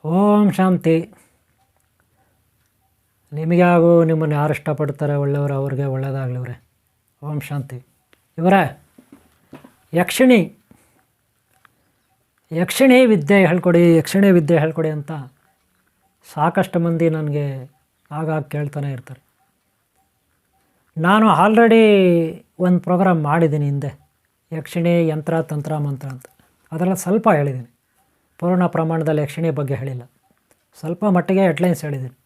ಓಂ ಶಾಂತಿ. ನಿಮಗೆ ಹಾಗೂ ನಿಮ್ಮನ್ನು ಯಾರು ಇಷ್ಟಪಡ್ತಾರೆ ಒಳ್ಳೆಯವರು ಅವ್ರಿಗೆ ಒಳ್ಳೆಯದಾಗಲಿವ್ರೆ. ಓಂ ಶಾಂತಿ. ಇವರೇ ಯಕ್ಷಿಣಿ ವಿದ್ಯೆ ಹೇಳ್ಕೊಡಿ ಅಂತ ಸಾಕಷ್ಟು ಮಂದಿ ನನಗೆ ಆಗಾಗ ಕೇಳ್ತಾನೆ ಇರ್ತಾರೆ. ನಾನು ಆಲ್ರೆಡಿ ಒಂದು ಪ್ರೋಗ್ರಾಮ್ ಮಾಡಿದ್ದೀನಿ ಹಿಂದೆ, ಯಕ್ಷಿಣಿ ಯಂತ್ರ ತಂತ್ರ ಮಂತ್ರ ಅಂತ. ಅದರಲ್ಲಿ ಸ್ವಲ್ಪ ಹೇಳಿದ್ದೀನಿ, ಪೂರ್ಣ ಪ್ರಮಾಣದಲ್ಲಿ ಯಕ್ಷಿಣಿ ಬಗ್ಗೆ ಹೇಳಿಲ್ಲ, ಸ್ವಲ್ಪ ಮಟ್ಟಿಗೆ ಹೆಡ್ಲೈನ್ಸ್ ಹೇಳಿದ್ದೀನಿ.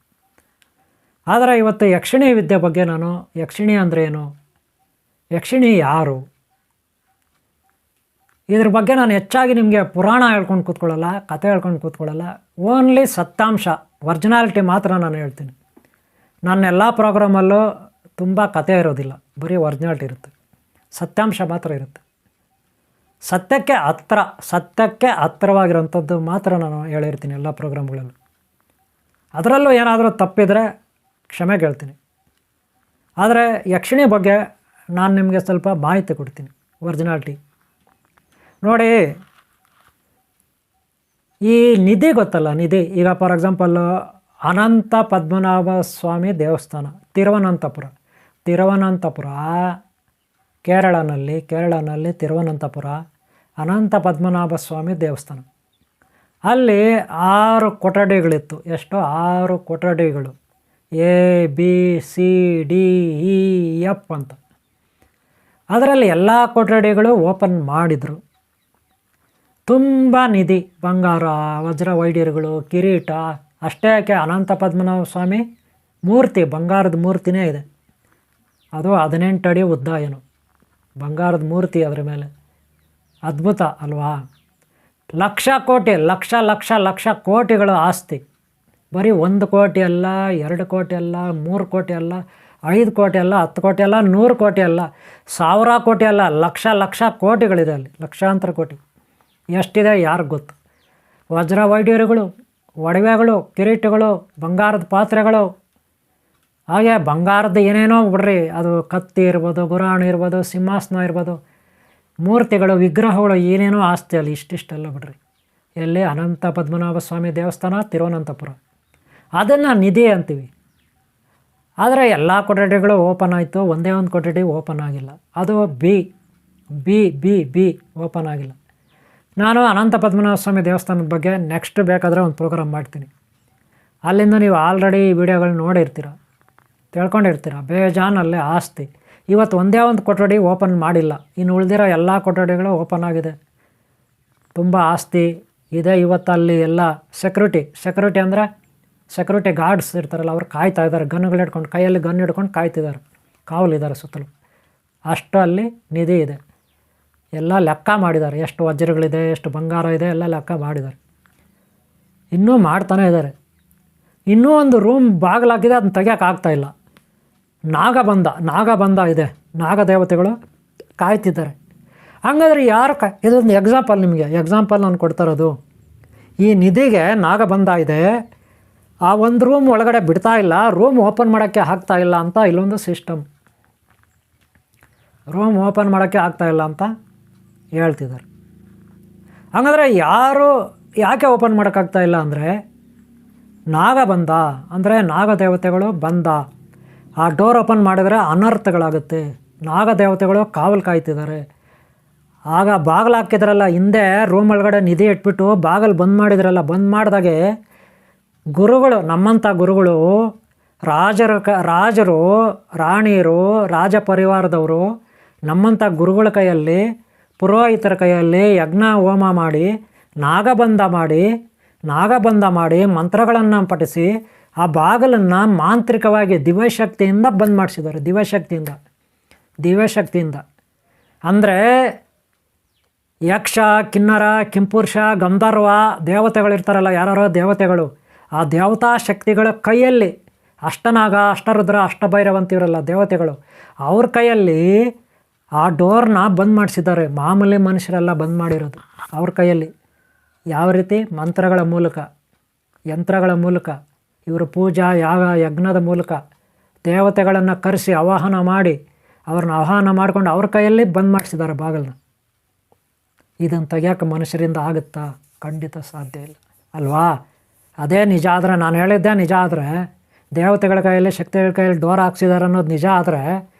ಆದರೆ ಇವತ್ತು ಯಕ್ಷಿಣಿ ವಿದ್ಯೆ ಬಗ್ಗೆ ನಾನು, ಯಕ್ಷಿಣಿ ಅಂದರೆ ಏನು, ಯಕ್ಷಿಣಿ ಯಾರು, ಇದ್ರ ಬಗ್ಗೆ ನಾನು ಹೆಚ್ಚಾಗಿ ನಿಮಗೆ ಪುರಾಣ ಹೇಳ್ಕೊಂಡು ಕೂತ್ಕೊಳ್ಳಲ್ಲ, ಕತೆ ಹೇಳ್ಕೊಂಡು ಕೂತ್ಕೊಳ್ಳಲ್ಲ. ಓನ್ಲಿ ಸತ್ಯಾಂಶ, ಒರ್ಜಿನಾಲಿಟಿ ಮಾತ್ರ ನಾನು ಹೇಳ್ತೀನಿ. ನನ್ನ ಎಲ್ಲ ಪ್ರೋಗ್ರಾಮಲ್ಲೂ ತುಂಬ ಕತೆ ಇರೋದಿಲ್ಲ, ಬರೀ ಒರ್ಜಿನಾಲಿಟಿ ಇರುತ್ತೆ, ಸತ್ಯಾಂಶ ಮಾತ್ರ ಇರುತ್ತೆ. ಸತ್ಯಕ್ಕೆ ಹತ್ತಿರವಾಗಿರೋಂಥದ್ದು ಮಾತ್ರ ನಾನು ಹೇಳಿರ್ತೀನಿ ಎಲ್ಲ ಪ್ರೋಗ್ರಾಮ್ಗಳಲ್ಲೂ. ಅದರಲ್ಲೂ ಏನಾದರೂ ತಪ್ಪಿದರೆ ಕ್ಷಮೆ ಕೇಳ್ತೀನಿ. ಆದರೆ ಯಕ್ಷಿಣಿ ಬಗ್ಗೆ ನಾನು ನಿಮಗೆ ಸ್ವಲ್ಪ ಮಾಹಿತಿ ಕೊಡ್ತೀನಿ, ಒರ್ಜಿನಾಲಿಟಿ. ನೋಡಿ, ಈ ನಿಧಿ ಗೊತ್ತಲ್ಲ, ನಿಧಿ. ಈಗ ಫಾರ್ ಎಕ್ಸಾಂಪಲ್ಲು ಅನಂತ ಪದ್ಮನಾಭ ಸ್ವಾಮಿ ದೇವಸ್ಥಾನ, ತಿರುವನಂತಪುರ ಕೇರಳನಲ್ಲಿ ತಿರುವನಂತಪುರ ಅನಂತ ಪದ್ಮನಾಭ ಸ್ವಾಮಿ ದೇವಸ್ಥಾನ. ಅಲ್ಲಿ 6 ಕೊಠಡಿಗಳಿತ್ತು. ಎಷ್ಟು? 6 ಕೊಠಡಿಗಳು, ABCDEF ಅಂತ. ಅದರಲ್ಲಿ ಎಲ್ಲ ಕೊಠಡಿಗಳು ಓಪನ್ ಮಾಡಿದರು. ತುಂಬ ನಿಧಿ, ಬಂಗಾರ, ವಜ್ರ ವೈಢೂರ್ಯಗಳು, ಕಿರೀಟ. ಅಷ್ಟೇ ಯಾಕೆ, ಅನಂತ ಪದ್ಮನಾಭ ಸ್ವಾಮಿ ಮೂರ್ತಿ, ಬಂಗಾರದ ಮೂರ್ತಿನೇ ಇದೆ. ಅದು 18 ಅಡಿ ಉದ್ದ, ಏನು ಬಂಗಾರದ ಮೂರ್ತಿ ಅದರ ಮೇಲೆ. ಅದ್ಭುತ ಅಲ್ವಾ? ಲಕ್ಷ ಕೋಟಿಗಳು ಆಸ್ತಿ. ಬರೀ 1 ಕೋಟಿ ಅಲ್ಲ, 2 ಕೋಟಿ ಅಲ್ಲ, 3 ಕೋಟಿ ಅಲ್ಲ, 5 ಕೋಟಿ ಅಲ್ಲ, 10 ಕೋಟಿ ಅಲ್ಲ, 100 ಕೋಟಿ ಅಲ್ಲ, 1000 ಕೋಟಿ ಅಲ್ಲ, ಲಕ್ಷ ಕೋಟಿಗಳಿದೆ ಅಲ್ಲಿ, ಲಕ್ಷಾಂತರ ಕೋಟಿ. ಎಷ್ಟಿದೆ ಯಾರಿಗೆ ಗೊತ್ತು? ವಜ್ರ ವೈಢೂರ್ಯಗಳು, ಒಡವೆಗಳು, ಕಿರೀಟಗಳು, ಬಂಗಾರದ ಪಾತ್ರೆಗಳು, ಹಾಗೆ ಬಂಗಾರದ ಏನೇನೋ ಬಿಡ್ರಿ, ಅದು ಕತ್ತಿ ಇರ್ಬೋದು, ಗುರಾಣಿ ಇರ್ಬೋದು, ಸಿಂಹಾಸನ ಇರ್ಬೋದು, ಮೂರ್ತಿಗಳು, ವಿಗ್ರಹಗಳು, ಏನೇನೋ ಆಸ್ತಿ ಅಲ್ಲಿ ಇಷ್ಟಿಷ್ಟೆಲ್ಲ ಬಿಡ್ರಿ. ಎಲ್ಲಿ? ಅನಂತ ಪದ್ಮನಾಭ ಸ್ವಾಮಿ ದೇವಸ್ಥಾನ, ತಿರುವನಂತಪುರ. ಅದನ್ನು ನಿಧಿ ಅಂತೀವಿ. ಆದರೆ ಎಲ್ಲ ಕೊಠಡಿಗಳು ಓಪನ್ ಆಯಿತು, ಒಂದೇ ಒಂದು ಕೊಠಡಿ ಓಪನ್ ಆಗಿಲ್ಲ. ಅದು ಬಿ ಓಪನ್ ಆಗಿಲ್ಲ. ನಾನು ಅನಂತ ಪದ್ಮನಾಭ ಸ್ವಾಮಿ ದೇವಸ್ಥಾನದ ಬಗ್ಗೆ ನೆಕ್ಸ್ಟ್ ಬೇಕಾದರೆ ಒಂದು ಪ್ರೋಗ್ರಾಮ್ ಮಾಡ್ತೀನಿ. ಅಲ್ಲಿಂದ ನೀವು ಆಲ್ರೆಡಿ ವಿಡಿಯೋಗಳು ನೋಡಿರ್ತೀರ, ತಿಳ್ಕೊಂಡಿರ್ತೀರ. ಬೇಜಾನಲ್ಲೇ ಆಸ್ತಿ. ಇವತ್ತು ಒಂದೇ ಒಂದು ಕೊಠಡಿ ಓಪನ್ ಮಾಡಿಲ್ಲ, ಇನ್ನು ಉಳಿದಿರೋ ಎಲ್ಲ ಕೊಠಡಿಗಳು ಓಪನ್ ಆಗಿದೆ. ತುಂಬ ಆಸ್ತಿ ಇದೆ. ಇವತ್ತು ಅಲ್ಲಿ ಎಲ್ಲ ಸೆಕ್ಯೂರಿಟಿ ಅಂದರೆ ಸೆಕ್ಯೂರಿಟಿ ಗಾರ್ಡ್ಸ್ ಇರ್ತಾರಲ್ಲ, ಅವ್ರು ಕಾಯ್ತಾ ಇದ್ದಾರೆ, ಗನ್ಗಳು ಹಿಡ್ಕೊಂಡು, ಕೈಯಲ್ಲಿ ಗನ್ ಹಿಡ್ಕೊಂಡು ಕಾಯ್ತಿದ್ದಾರೆ, ಕಾವಲಿದ್ದಾರೆ ಸುತ್ತಲೂ. ಅಷ್ಟು ಅಲ್ಲಿ ನಿಧಿ ಇದೆ. ಎಲ್ಲ ಲೆಕ್ಕ ಮಾಡಿದ್ದಾರೆ, ಎಷ್ಟು ವಜ್ರಗಳಿದೆ, ಎಷ್ಟು ಬಂಗಾರ ಇದೆ, ಎಲ್ಲ ಲೆಕ್ಕ ಮಾಡಿದ್ದಾರೆ. ಇನ್ನೂ ಮಾಡ್ತಾನೆ ಇದ್ದಾರೆ. ಇನ್ನೂ ಒಂದು ರೂಮ್ ಬಾಗಿಲಾಗಿದೆ, ಅದನ್ನ ತೆಗಿಯೋಕ್ಕಾಗ್ತಾಯಿಲ್ಲ. ನಾಗಬಂಧ ಇದೆ, ನಾಗದೇವತೆಗಳು ಕಾಯ್ತಿದ್ದಾರೆ. ಹಾಗಾದರೆ ಯಾರು ಇದೊಂದು ಎಕ್ಸಾಂಪಲ್ ನಾನು ಕೊಡ್ತಾರೋದು. ಈ ನಿಧಿಗೆ ನಾಗಬಂಧ ಇದೆ, ಆ ಒಂದು ರೂಮ್ ಒಳಗಡೆ ಬಿಡ್ತಾ ಇಲ್ಲ, ರೂಮ್ ಓಪನ್ ಮಾಡೋಕ್ಕೆ ಆಗ್ತಾಯಿಲ್ಲ ಅಂತ ಇಲ್ಲೊಂದು ಸಿಸ್ಟಮ್. ರೂಮ್ ಓಪನ್ ಮಾಡೋಕ್ಕೆ ಆಗ್ತಾಯಿಲ್ಲ ಅಂತ ಹೇಳ್ತಿದ್ದಾರೆ. ಹಾಗಾದರೆ ಯಾಕೆ ಓಪನ್ ಮಾಡೋಕ್ಕಾಗ್ತಾಯಿಲ್ಲ ಅಂದರೆ, ನಾಗಬಂಧ ಅಂದರೆ ನಾಗದೇವತೆಗಳು ಬಂದ. ಆ ಡೋರ್ ಓಪನ್ ಮಾಡಿದರೆ ಅನರ್ಥಗಳಾಗುತ್ತೆ. ನಾಗದೇವತೆಗಳು ಕಾವಲು ಕಾಯ್ತಿದ್ದಾರೆ. ಆಗ ಬಾಗಿಲು ಹಾಕಿದ್ರಲ್ಲ, ಹಿಂದೆ ರೂಮ್ ಒಳಗಡೆ ನಿಧಿ ಇಟ್ಬಿಟ್ಟು ಬಾಗಿಲು ಬಂದ್ ಮಾಡಿದ್ರಲ್ಲ, ಬಂದ್ ಮಾಡಿದಾಗೆ ಗುರುಗಳು, ನಮ್ಮಂಥ ಗುರುಗಳು, ರಾಜರು, ರಾಣಿಯರು, ರಾಜ ಪರಿವಾರದವರು, ನಮ್ಮಂಥ ಗುರುಗಳ ಕೈಯಲ್ಲಿ, ಪುರೋಹಿತರ ಕೈಯಲ್ಲಿ ಯಜ್ಞ ಹೋಮ ಮಾಡಿ, ನಾಗಬಂಧ ಮಾಡಿ ಮಂತ್ರಗಳನ್ನು ಪಠಿಸಿ ಆ ಬಾಗಿಲನ್ನು ಮಾಂತ್ರಿಕವಾಗಿ ದಿವ್ಯಶಕ್ತಿಯಿಂದ ಬಂದ್ ಮಾಡಿಸಿದ್ದಾರೆ. ದಿವ್ಯಶಕ್ತಿಯಿಂದ ಅಂದರೆ ಯಕ್ಷ, ಕಿನ್ನರ, ಕಿಂಪುರುಷ, ಗಂಧರ್ವ ದೇವತೆಗಳಿರ್ತಾರಲ್ಲ, ಯಾರೋ ದೇವತೆಗಳು, ಆ ದೇವತಾ ಶಕ್ತಿಗಳ ಕೈಯಲ್ಲಿ, ಅಷ್ಟನಾಗ, ಅಷ್ಟರುದ್ರ, ಅಷ್ಟಭೈರವ ಅಂತಿರಲ್ಲ ದೇವತೆಗಳು, ಅವ್ರ ಕೈಯಲ್ಲಿ ಆ ಡೋರ್ನ ಬಂದ್ ಮಾಡಿಸಿದ್ದಾರೆ. ಮಾಮೂಲಿ ಮನುಷ್ಯರೆಲ್ಲ ಬಂದ್ ಮಾಡಿರೋದು ಅವ್ರ ಕೈಯಲ್ಲಿ. ಯಾವ ರೀತಿ? ಮಂತ್ರಗಳ ಮೂಲಕ, ಯಂತ್ರಗಳ ಮೂಲಕ, ಇವರು ಪೂಜಾ ಯಾಗ ಯಜ್ಞದ ಮೂಲಕ ದೇವತೆಗಳನ್ನು ಕರೆಸಿ ಆವಾಹನ ಮಾಡಿ, ಅವ್ರನ್ನ ಆಹ್ವಾನ ಮಾಡಿಕೊಂಡು ಅವ್ರ ಕೈಯಲ್ಲಿ ಬಂದ್ ಮಾಡಿಸಿದ್ದಾರೆ ಬಾಗಿಲನ್ನ. ಇದನ್ನು ತೆಗಿಯೋಕೆ ಮನುಷ್ಯರಿಂದ ಆಗುತ್ತಾ? ಖಂಡಿತ ಸಾಧ್ಯ ಇಲ್ಲ ಅಲ್ವಾ? ಅದೇ ನಿಜ ಆದರೆ, ನಾನು ಹೇಳಿದ್ದೆ ನಿಜ ಆದರೆ, ದೇವತೆಗಳ ಕೈಯಲ್ಲಿ ಶಕ್ತಿಗಳ ಕೈಯಲ್ಲಿ ಡೋರ್ ಹಾಕ್ಸಿದ್ದಾರೆ ಅನ್ನೋದು ನಿಜ ಆದರೆ,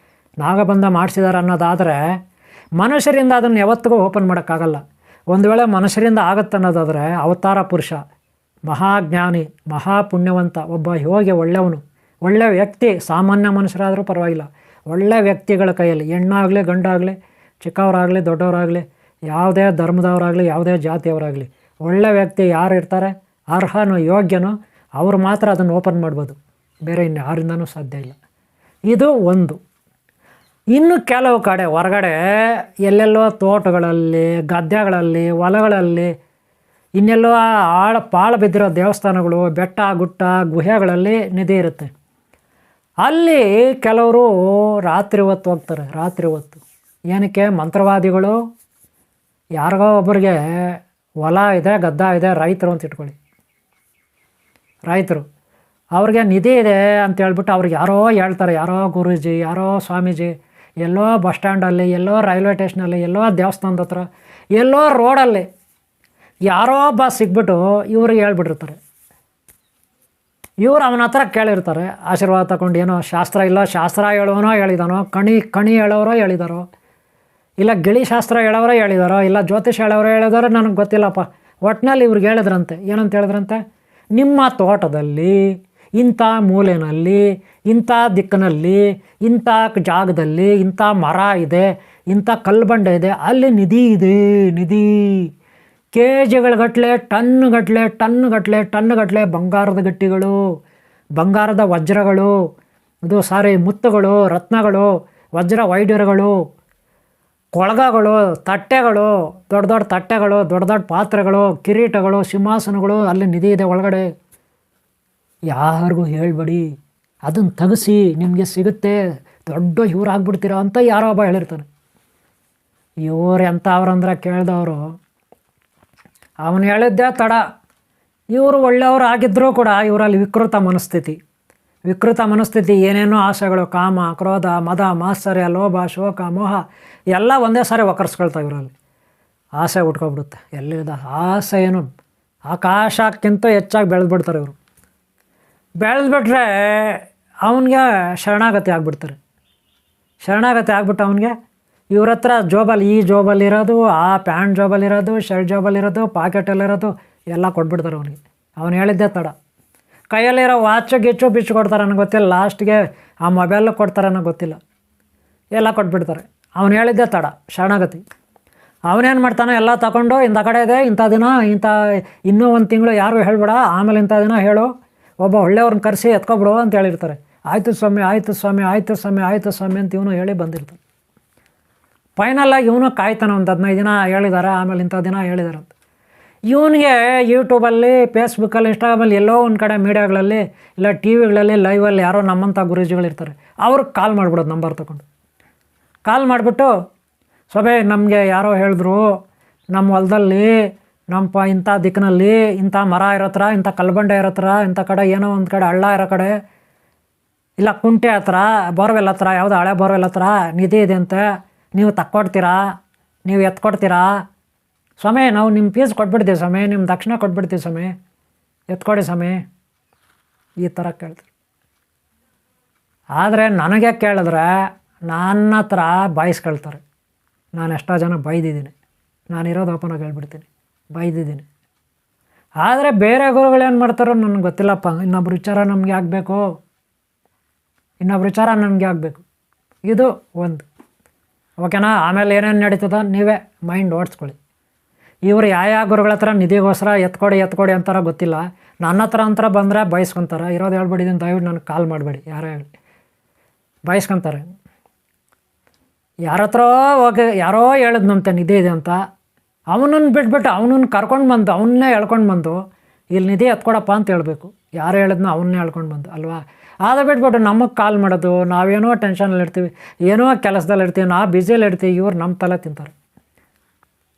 ನಾಗಬಂಧ ಮಾಡಿಸಿದ್ದಾರೆ ಅನ್ನೋದಾದರೆ, ಮನುಷ್ಯರಿಂದ ಅದನ್ನು ಯಾವತ್ತಿಗೂ ಓಪನ್ ಮಾಡೋಕ್ಕಾಗಲ್ಲ. ಒಂದು ವೇಳೆ ಮನುಷ್ಯರಿಂದ ಆಗುತ್ತೆ ಅನ್ನೋದಾದರೆ, ಅವತಾರ ಪುರುಷ, ಮಹಾಜ್ಞಾನಿ, ಮಹಾಪುಣ್ಯವಂತ, ಒಬ್ಬ ಯೋಗಿ, ಒಳ್ಳೆಯವನು, ಒಳ್ಳೆಯ ವ್ಯಕ್ತಿ, ಸಾಮಾನ್ಯ ಮನುಷ್ಯರಾದರೂ ಪರವಾಗಿಲ್ಲ, ಒಳ್ಳೆಯ ವ್ಯಕ್ತಿಗಳ ಕೈಯಲ್ಲಿ, ಹೆಣ್ಣಾಗಲಿ ಗಂಡಾಗಲಿ, ಚಿಕ್ಕವರಾಗಲಿ ದೊಡ್ಡವರಾಗಲಿ, ಯಾವುದೇ ಧರ್ಮದವರಾಗಲಿ ಯಾವುದೇ ಜಾತಿಯವರಾಗಲಿ, ಒಳ್ಳೆಯ ವ್ಯಕ್ತಿ ಯಾರು ಇರ್ತಾರೆ, ಅರ್ಹನೋ ಯೋಗ್ಯನೋ ಅವರು ಮಾತ್ರ ಅದನ್ನು ಓಪನ್ ಮಾಡ್ಬೋದು, ಬೇರೆ ಇನ್ನು ಯಾರಿಂದನೂ ಸಾಧ್ಯ ಇಲ್ಲ. ಇದು ಒಂದು. ಇನ್ನು ಕೆಲವು ಕಡೆ ಹೊರಗಡೆ ಎಲ್ಲೆಲ್ಲೋ ತೋಟಗಳಲ್ಲಿ, ಗದ್ದೆಗಳಲ್ಲಿ, ಹೊಲಗಳಲ್ಲಿ, ಇನ್ನೆಲ್ಲೋ ಪಾಳು ಬಿದ್ದಿರೋ ದೇವಸ್ಥಾನಗಳು, ಬೆಟ್ಟ ಗುಟ್ಟ ಗುಹೆಗಳಲ್ಲಿ ನಿಧಿ ಇರುತ್ತೆ. ಅಲ್ಲಿ ಕೆಲವರು ರಾತ್ರಿ ಹೊತ್ತು ಹೋಗ್ತಾರೆ. ರಾತ್ರಿ ಹೊತ್ತು ಏನಕ್ಕೆ? ಮಂತ್ರವಾದಿಗಳು, ಯಾರಿಗೋ ಒಬ್ಬರಿಗೆ ಹೊಲ ಇದೆ, ಗದ್ದ ಇದೆ, ರೈತರು ಅಂತ ಇಟ್ಕೊಳ್ಳಿ, ರೈತರು, ಅವ್ರಿಗೆ ನಿಧಿ ಇದೆ ಅಂತ ಹೇಳ್ಬಿಟ್ಟು ಅವ್ರಿಗೆ ಯಾರೋ ಹೇಳ್ತಾರೆ, ಯಾರೋ ಗುರೂಜಿ, ಯಾರೋ ಸ್ವಾಮೀಜಿ, ಎಲ್ಲೋ ಬಸ್ ಸ್ಟ್ಯಾಂಡಲ್ಲಿ, ಎಲ್ಲೋ ರೈಲ್ವೆ ಸ್ಟೇಷನಲ್ಲಿ, ಎಲ್ಲೋ ದೇವಸ್ಥಾನದ ಹತ್ರ, ಎಲ್ಲೋ ರೋಡಲ್ಲಿ ಯಾರೋ ಒಬ್ಬ ಸಿಗ್ಬಿಟ್ಟು ಇವ್ರಿಗೆ ಹೇಳ್ಬಿಟ್ಟಿರ್ತಾರೆ. ಇವ್ರು ಅವನ ಹತ್ರ ಕೇಳಿರ್ತಾರೆ, ಆಶೀರ್ವಾದ ತಗೊಂಡು, ಏನೋ ಶಾಸ್ತ್ರ ಇಲ್ಲ, ಶಾಸ್ತ್ರ ಹೇಳೋನೋ ಹೇಳಿದಾನೋ, ಕಣಿ ಹೇಳೋರೋ ಹೇಳಿದಾರೋ, ಇಲ್ಲ ಗಿಳಿ ಶಾಸ್ತ್ರ ಹೇಳೋರೋ ಹೇಳಿದಾರೋ, ಇಲ್ಲ ಜ್ಯೋತಿಷ್ ಹೇಳೋರೋ ಹೇಳಿದಾರೋ, ನನಗೆ ಗೊತ್ತಿಲ್ಲಪ್ಪ. ಒಟ್ಟಿನಲ್ಲಿ ಇವ್ರಿಗೆ ಹೇಳಿದ್ರಂತೆ. ಏನಂತ ಹೇಳಿದ್ರಂತೆ? ನಿಮ್ಮ ತೋಟದಲ್ಲಿ ಇಂಥ ಮೂಲೆಯಲ್ಲಿ, ಇಂಥ ದಿಕ್ಕಿನಲ್ಲಿ, ಇಂಥ ಜಾಗದಲ್ಲಿ ಇಂಥ ಮರ ಇದೆ, ಇಂಥ ಕಲ್ಬಂಡೆ ಇದೆ, ಅಲ್ಲಿ ನಿಧಿ ಇದೆ. ನಿಧಿ ಕೆ ಜಿಗಳಗಟ್ಟಲೆ, ಟನ್ಗಟ್ಟಲೆ ಬಂಗಾರದ ಗಟ್ಟಿಗಳು, ಬಂಗಾರದ ವಜ್ರಗಳು, ಮುತ್ತುಗಳು, ರತ್ನಗಳು, ವಜ್ರ ವೈಢೂರ್ಯಗಳು, ಕೊಳಗಗಳು, ತಟ್ಟೆಗಳು, ದೊಡ್ಡ ದೊಡ್ಡ ತಟ್ಟೆಗಳು, ದೊಡ್ಡ ದೊಡ್ಡ ಪಾತ್ರೆಗಳು, ಕಿರೀಟಗಳು, ಸಿಂಹಾಸನಗಳು, ಅಲ್ಲಿ ನಿಧಿ ಇದೆ ಒಳಗಡೆ. ಯಾರಿಗೂ ಹೇಳ್ಬೇಡಿ, ಅದನ್ನು ತೆಗೆಸಿ, ನಿಮಗೆ ಸಿಗುತ್ತೆ, ದೊಡ್ಡ ಇವ್ರು ಆಗ್ಬಿಡ್ತೀರ ಅಂತ ಯಾರೋ ಒಬ್ಬ ಹೇಳಿರ್ತಾನೆ. ಇವ್ರು ಎಂಥವ್ರಂದ್ರೆ ಕೇಳಿದವರು, ಅವನು ಹೇಳಿದ್ದೇ ತಡ. ಇವರು ಒಳ್ಳೆಯವರು ಆಗಿದ್ದರೂ ಕೂಡ ಇವರಲ್ಲಿ ವಿಕೃತ ಮನಸ್ಥಿತಿ, ಏನೇನೋ ಆಸೆಗಳು, ಕಾಮ, ಕ್ರೋಧ, ಮದ, ಮಾತ್ಸರ್ಯ, ಲೋಭ, ಶೋಕ, ಮೋಹ ಎಲ್ಲ ಒಂದೇ ಸಾರಿ ಒಕ್ಕರ್ಸ್ಕೊಳ್ತಾವೆ. ಇವರಲ್ಲಿ ಆಸೆ ಉಟ್ಕೊಬಿಡುತ್ತೆ. ಎಲ್ಲಿದ ಆಸೆ ಏನು ಆಕಾಶಕ್ಕಿಂತ ಹೆಚ್ಚಾಗಿ ಬೆಳೆದ್ಬಿಡ್ತಾರೆ ಇವರು. ಬೆಳೆದ್ಬಿಟ್ರೆ ಅವನಿಗೆ ಶರಣಾಗತಿ ಆಗಿಬಿಡ್ತಾರೆ. ಶರಣಾಗತಿ ಆಗ್ಬಿಟ್ಟು ಅವನಿಗೆ ಇವ್ರ ಹತ್ರ ಈ ಜೋಬಲ್ಲಿರೋದು, ಆ ಪ್ಯಾಂಟ್ ಜೋಬಲ್ಲಿರೋದು, ಶರ್ಟ್ ಜೋಬಲ್ಲಿರೋದು, ಪಾಕೆಟಲ್ಲಿರೋದು ಎಲ್ಲ ಕೊಟ್ಬಿಡ್ತಾರೆ ಅವನಿಗೆ. ಅವನು ಹೇಳಿದ್ದೇ ತಡ. ಕೈಯಲ್ಲಿರೋ ವಾಚು ಗಿಚ್ಚು ಬಿಚ್ಚು ಕೊಡ್ತಾರೆ ಅನ್ನೋ ಗೊತ್ತಿಲ್ಲ, ಲಾಸ್ಟ್ಗೆ ಆ ಮೊಬೈಲು ಕೊಡ್ತಾರೆ ಅನ್ನೋ ಗೊತ್ತಿಲ್ಲ, ಎಲ್ಲ ಕೊಟ್ಬಿಡ್ತಾರೆ. ಅವನು ಹೇಳಿದ್ದೇ ತಡ, ಶರಣಾಗತಿ. ಅವನೇನು ಮಾಡ್ತಾನೆ, ಎಲ್ಲ ತಗೊಂಡು ಇಂಥ ಕಡೆ ಇದೆ, ಇಂಥ ದಿನ, ಇನ್ನೂ ಒಂದು ತಿಂಗಳು ಯಾರು ಹೇಳ್ಬೇಡ, ಆಮೇಲೆ ಇಂಥ ದಿನ ಹೇಳು, ಒಬ್ಬ ಒಳ್ಳೆಯವ್ರನ್ನ ಕರೆಸಿ ಎತ್ಕೊಬಿಡು ಅಂತ ಹೇಳಿರ್ತಾರೆ. ಆಯಿತು ಸ್ವಾಮಿ ಅಂತ ಇವನು ಹೇಳಿ ಬಂದಿರ್ತಾನೆ. ಫೈನಲಾಗಿ ಇವನು ಕಾಯ್ತಾನೆ, ಒಂದು 15 ದಿನ ಹೇಳಿದ್ದಾರೆ, ಆಮೇಲೆ ಇಂಥ ದಿನ ಹೇಳಿದ್ದಾರೆ ಅಂತ. ಇವನಿಗೆ ಯೂಟ್ಯೂಬಲ್ಲಿ, ಫೇಸ್ಬುಕ್ಕಲ್ಲಿ, ಇನ್ಸ್ಟಾಗ್ರಾಮಲ್ಲಿ ಎಲ್ಲೋ ಒಂದು ಕಡೆ ಮೀಡಿಯಾಗಳಲ್ಲಿ, ಇಲ್ಲ ಟಿ ವಿಗಳಲ್ಲಿ, ಲೈವಲ್ಲಿ ಯಾರೋ ನಮ್ಮಂಥ ಗುರೂಜಿಗಳಿರ್ತಾರೆ, ಅವ್ರಿಗೆ ಕಾಲ್ ಮಾಡಿಬಿಡೋದು, ನಂಬರ್ ತೊಗೊಂಡು ಕಾಲ್ ಮಾಡಿಬಿಟ್ಟು, ಸ್ವಾಮಿ ನಮಗೆ ಯಾರೋ ಹೇಳಿದ್ರು, ನಮ್ಮ ಹೊಲದಲ್ಲಿ ಇಂಥ ದಿಕ್ಕಿನಲ್ಲಿ ಇಂಥ ಮರ ಇರೋ ಹತ್ರ, ಇಂಥ ಕಲ್ಬಂಡೆ ಇರೋ ಹತ್ರ, ಇಂಥ ಕಡೆ ಏನೋ ಒಂದು ಕಡೆ ಹಳ್ಳ ಇರೋ ಕಡೆ, ಇಲ್ಲ ಕುಂಟೆ ಹತ್ರ, ಬೋರ್ವೆಲ್ ಹತ್ರ, ಯಾವುದೋ ಹಳೆ ಬೋರ್ವೆಲ್ ಹತ್ರ ನಿಧಿ ಇದೆ ಅಂತೆ, ನೀವು ತಕ್ಕೊಡ್ತೀರಾ, ನೀವು ಎತ್ಕೊಡ್ತೀರಾ ಸ್ವಾಮಿ, ನಾವು ನಿಮ್ಮ ಫೀಸ್ ಕೊಟ್ಬಿಡ್ತೀವಿ ಸ್ವಾಮಿ, ನಿಮ್ಮ ದಕ್ಷಿಣ ಕೊಟ್ಬಿಡ್ತೀವಿ ಸ್ವಾಮಿ, ಎತ್ಕೊಡಿ ಸ್ವಾಮಿ, ಈ ಥರ ಕೇಳ್ತಾರೆ. ಆದರೆ ನನಗೆ ಕೇಳಿದ್ರೆ ನನ್ನ ಹತ್ರ ಬಾಯಿಸ್ಕೊಳ್ತಾರೆ. ನಾನು ಎಷ್ಟೋ ಜನ ಬೈದಿದ್ದೀನಿ, ನಾನಿರೋದು ಓಪನಾಗಿ ಹೇಳ್ಬಿಡ್ತೀನಿ, ಬೈದಿದ್ದೀನಿ. ಆದರೆ ಬೇರೆ ಗುರುಗಳೇನು ಮಾಡ್ತಾರೋ ನನಗೆ ಗೊತ್ತಿಲ್ಲಪ್ಪ. ಇನ್ನೊಬ್ರು ವಿಚಾರ ನಮಗೆ ಆಗಬೇಕು, ಇದು ಒಂದು ಓಕೆನಾ. ಆಮೇಲೆ ಏನೇನು ನಡೀತದ ನೀವೇ ಮೈಂಡ್ ಓಡಿಸ್ಕೊಳ್ಳಿ. ಇವರು ಯಾವ ಗುರುಗಳ ಹತ್ರ ನಿಧಿಗೋಸ್ಕರ ಎತ್ಕೊಡಿ ಅಂತಾರ ಗೊತ್ತಿಲ್ಲ. ನನ್ನ ಹತ್ರ ಅಂತರ ಬಂದರೆ ಬಯಸ್ಕೊತಾರೆ. ಇರೋದು ಹೇಳ್ಬಿಟ್ಟಿದ್ದೀನಿ, ದಯವಿಟ್ಟು ನನಗೆ ಕಾಲ್ ಮಾಡಬೇಡಿ, ಯಾರೋ ಹೇಳಿ ಬಯಸ್ಕೊತಾರೆ. ಯಾರ ಹತ್ರ ಹೋಗಿ ಯಾರೋ ಹೇಳಿದ್ನಂತೆ ನಿಧಿ ಇದೆ ಅಂತ, ಅವನನ್ನು ಬಿಟ್ಬಿಟ್ಟು ಅವನನ್ನು ಕರ್ಕೊಂಡು ಬಂದು, ಅವನ್ನೇ ಹೇಳ್ಕೊಂಡು ಬಂದು ಇಲ್ಲಿ ನಿಧಿ ಎತ್ಕೊಡಪ್ಪ ಅಂತ ಹೇಳಬೇಕು. ಯಾರು ಹೇಳಿದ್ನೋ ಅವನ್ನೇ ಹೇಳ್ಕೊಂಡು ಬಂದು ಅಲ್ವಾ. ಅದು ಬಿಟ್ಬಿಟ್ಟು ನಮಗೆ ಕಾಲ್ ಮಾಡೋದು, ನಾವೇನೋ ಟೆನ್ಷನಲ್ಲಿ ಇರ್ತೀವಿ, ಏನೋ ಕೆಲಸದಲ್ಲಿ ಇರ್ತೀವಿ, ನಾವು ಬ್ಯುಸಿಯಲ್ಲಿ ಇರ್ತೀವಿ, ಇವ್ರು ನಮ್ಮ ತಲೆ ತಿಂತಾರೆ.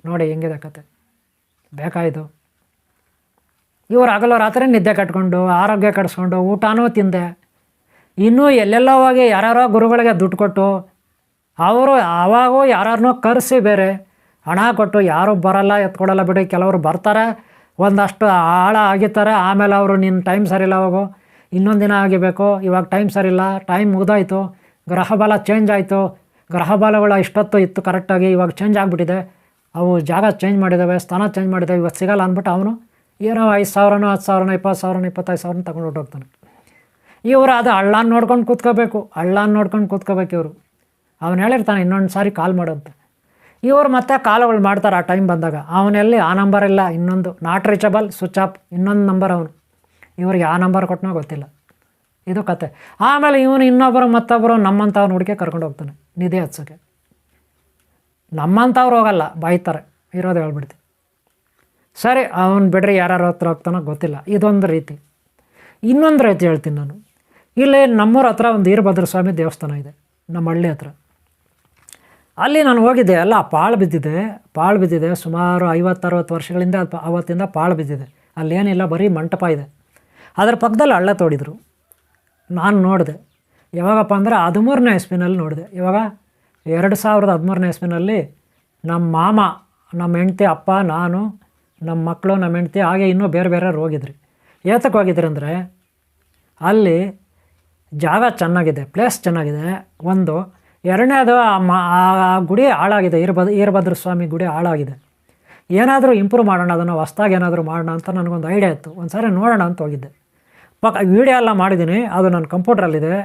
ನೋಡಿ ಹೆಂಗಿದೆ ಕತೆ. ಬೇಕಾಯಿತು ಇವ್ರು ಹಗಲು ರಾತ್ರಿ ನಿದ್ದೆ ಕಟ್ಕೊಂಡು, ಆರೋಗ್ಯ ಕೆಡಿಸ್ಕೊಂಡು, ಊಟನೂ ತಿಂದೆ, ಇನ್ನೂ ಎಲ್ಲೆಲ್ಲೋ ಹೋಗಿ ಯಾರ್ಯಾರೋ ಗುರುಗಳಿಗೆ ದುಡ್ಡು ಕೊಟ್ಟು, ಅವರು ಆವಾಗೂ ಯಾರನ್ನೋ ಕರೆಸಿ ಬೇರೆ ಹಣ ಕೊಟ್ಟು, ಯಾರೂ ಬರಲ್ಲ, ಎತ್ಕೊಡಲ್ಲ ಬಿಡಿ, ಕೆಲವರು ಬರ್ತಾರೆ, ಒಂದಷ್ಟು ಆಳ ಆಗಿರ್ತಾರೆ. ಆಮೇಲೆ ಅವರು ನಿನ್ನ ಟೈಮ್ ಸರಿಯಿಲ್ಲ, ಹೋಗು ಇನ್ನೊಂದು ದಿನ ಆಗಿಬೇಕು, ಇವಾಗ ಟೈಮ್ ಸರಿಯಿಲ್ಲ, ಟೈಮ್ ಮುಗಿದೋಯ್ತು, ಗ್ರಹಬಲ ಚೇಂಜ್ ಆಯಿತು, ಗ್ರಹಬಲಗಳು ಇಷ್ಟೊತ್ತು ಇತ್ತು ಕರೆಕ್ಟಾಗಿ, ಇವಾಗ ಚೇಂಜ್ ಆಗಿಬಿಟ್ಟಿದೆ, ಅವು ಜಾಗ ಚೇಂಜ್ ಮಾಡಿದ್ದಾವೆ, ಸ್ಥಾನ ಚೇಂಜ್ ಮಾಡಿದ್ದಾವೆ, ಇವತ್ತು ಸಿಗೋಲ್ಲ ಅಂದ್ಬಿಟ್ಟು ಅವನು ಏನೋ 5,000 10,000 20,000 25,000 ತಗೊಂಡು ಹೊಟ್ಟೋಗ್ತಾನೆ. ಇವರು ಅದು ಹಳ್ಳಾನ ನೋಡ್ಕೊಂಡು ಕೂತ್ಕೋಬೇಕು, ಹಳ್ಳಾನ ನೋಡ್ಕೊಂಡು ಕೂತ್ಕೋಬೇಕು ಇವರು. ಅವನು ಹೇಳಿರ್ತಾನೆ ಇನ್ನೊಂದು ಸಾರಿ ಕಾಲ್ ಮಾಡು ಅಂತ. ಇವರು ಮತ್ತೆ ಕಾಲುಗಳು ಮಾಡ್ತಾರೆ ಆ ಟೈಮ್ ಬಂದಾಗ. ಅವನಲ್ಲಿ ಆ ನಂಬರ್ ಇಲ್ಲ, ಇನ್ನೊಂದು ನಾಟ್ ರೀಚಬಲ್, ಸ್ವಿಚ್ ಆಫ್, ಇನ್ನೊಂದು ನಂಬರ್ ಅವನು. ಇವ್ರಿಗೆ ಆ ನಂಬರ್ ಕೊಟ್ಟನೋ ಗೊತ್ತಿಲ್ಲ. ಇದು ಕತೆ. ಆಮೇಲೆ ಇವನು ಇನ್ನೊಬ್ಬರು ಮತ್ತೊಬ್ಬರು ನಮ್ಮಂಥವ್ರು ಹುಡುಕಿ ಕರ್ಕೊಂಡು ಹೋಗ್ತಾನೆ ನಿಧಿ ಹಚ್ಚೋಕ್ಕೆ. ನಮ್ಮಂಥವ್ರು ಹೋಗಲ್ಲ, ಬಾಯ್ತಾರೆ, ಇರೋದು ಹೇಳ್ಬಿಡ್ತೀವಿ. ಸರಿ ಅವನು ಬಿಡ್ರಿ, ಯಾರ್ಯಾರ ಹತ್ರ ಹೋಗ್ತಾನೋ ಗೊತ್ತಿಲ್ಲ. ಇದೊಂದು ರೀತಿ. ಇನ್ನೊಂದು ರೀತಿ ಹೇಳ್ತೀನಿ ನಾನು. ಇಲ್ಲಿ ನಮ್ಮೂರ ಹತ್ರ ಒಂದು ವೀರಭದ್ರ ಸ್ವಾಮಿ ದೇವಸ್ಥಾನ ಇದೆ, ನಮ್ಮ ಹಳ್ಳಿ ಹತ್ರ. ಅಲ್ಲಿ ನಾನು ಹೋಗಿದ್ದೆ, ಎಲ್ಲ ಪಾಳು ಬಿದ್ದಿದೆ. ಸುಮಾರು 50-60 ವರ್ಷಗಳಿಂದ ಅವತ್ತಿಂದ ಪಾಳು ಬಿದ್ದಿದೆ. ಅಲ್ಲೇನಿಲ್ಲ, ಬರೀ ಮಂಟಪ ಇದೆ. ಅದರ ಪಕ್ಕದಲ್ಲಿ ಹಳ್ಳ ತೋಡಿದರು. ನಾನು ನೋಡಿದೆ ಯಾವಾಗಪ್ಪ ಅಂದರೆ 13ನೇ ಇಸ್ವಿನಲ್ಲಿ ನೋಡಿದೆ. ಇವಾಗ 2013ನೇ ಇಸ್ವಿನಲ್ಲಿ ನಮ್ಮ ಮಾಮ, ನಮ್ಮ ಹೆಂಡ್ತಿ, ಅಪ್ಪ, ನಾನು, ನಮ್ಮ ಮಕ್ಕಳು, ನಮ್ಮ ಹೆಂಡ್ತಿ, ಹಾಗೆ ಇನ್ನೂ ಬೇರೆ ಬೇರೆಯವ್ರು ಹೋಗಿದ್ರಿ. ಏತಕ್ಕೆ ಹೋಗಿದ್ರಿ ಅಂದರೆ ಅಲ್ಲಿ ಜಾಗ ಚೆನ್ನಾಗಿದೆ, ಪ್ಲೇಸ್ ಚೆನ್ನಾಗಿದೆ ಒಂದು. ಎರಡನೇದು ಆ ಗುಡಿ ಹಾಳಾಗಿದೆ, ವೀರಭದ್ರ ಸ್ವಾಮಿ ಗುಡಿ ಹಾಳಾಗಿದೆ. ಏನಾದರೂ ಇಂಪ್ರೂವ್ ಮಾಡೋಣ, ಅದನ್ನು ಹೊಸ್ದಾಗಿ ಏನಾದರೂ ಮಾಡೋಣ ಅಂತ ನನಗೊಂದು ಐಡಿಯಾ ಇತ್ತು. ಒಂದು ಸಾರಿ ನೋಡೋಣ ಅಂತ ಹೋಗಿದ್ದೆ. ವೀಡಿಯೋ ಎಲ್ಲ ಮಾಡಿದ್ದೀನಿ, ಅದು ನನ್ನ ಕಂಪ್ಯೂಟ್ರಲ್ಲಿದೆ.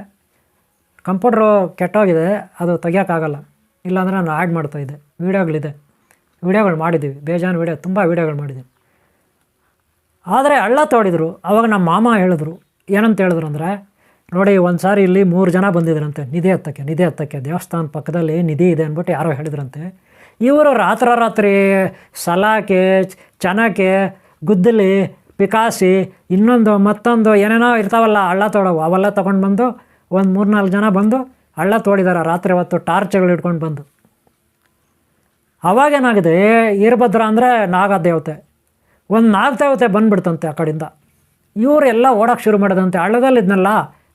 ಕಂಪ್ಯೂಟ್ರು ಕೆಟ್ಟೋಗಿದೆ, ಅದು ತೆಗಿಯೋಕ್ಕಾಗಲ್ಲ. ಇಲ್ಲಾಂದರೆ ನಾನು ಆ್ಯಡ್ ಮಾಡ್ತಾಯಿದ್ದೆ. ವೀಡಿಯೋಗಳು ಮಾಡಿದ್ದೀವಿ, ಬೇಜಾನು ವೀಡಿಯೋ, ತುಂಬ ವೀಡಿಯೋಗಳು ಮಾಡಿದ್ದೀವಿ. ಆದರೆ ಹಳ್ಳ ತೋಡಿದರು. ಆವಾಗ ನಮ್ಮ ಮಾಮ ಹೇಳಿದ್ರು, ಏನಂತ ಹೇಳಿದ್ರು ಅಂದರೆ, ನೋಡಿ ಒಂದು ಸಾರಿ ಇಲ್ಲಿ 3 ಜನ ಬಂದಿದ್ರಂತೆ ನಿಧಿ ಹತ್ತಕ್ಕೆ ದೇವಸ್ಥಾನ ಪಕ್ಕದಲ್ಲಿ ನಿಧಿ ಇದೆ ಅಂದ್ಬಿಟ್ಟು ಯಾರೋ ಹೇಳಿದ್ರಂತೆ. ಇವರು ರಾತ್ರಿ ಸಲಾಕೆ, ಚನಕೆ, ಗುದ್ದಲಿ, ಪಿಕಾಸಿ, ಇನ್ನೊಂದು ಮತ್ತೊಂದು ಏನೇನೋ ಇರ್ತಾವಲ್ಲ ಹಳ್ಳ ತೋಡವು, ಅವೆಲ್ಲ ತೊಗೊಂಡು ಬಂದು ಒಂದು 3-4 ಜನ ಬಂದು ಹಳ್ಳ ತೋಡಿದ್ದಾರೆ ರಾತ್ರಿ ಹೊತ್ತು, ಟಾರ್ಚ್ಗಳು ಇಟ್ಕೊಂಡು ಬಂದು. ಅವಾಗೇನಾಗಿದೆ, ವೀರಭದ್ರ ಅಂದರೆ ನಾಗದೇವತೆ, ಒಂದು ನಾಗದೇವತೆ ಬಂದುಬಿಡ್ತಂತೆ ಆ ಕಡೆಯಿಂದ. ಇವರೆಲ್ಲ ಓಡೋಕ್ಕೆ ಶುರು ಮಾಡೋದಂತೆ. ಹಳ್ಳದಲ್ಲಿದ್ನಲ್ಲ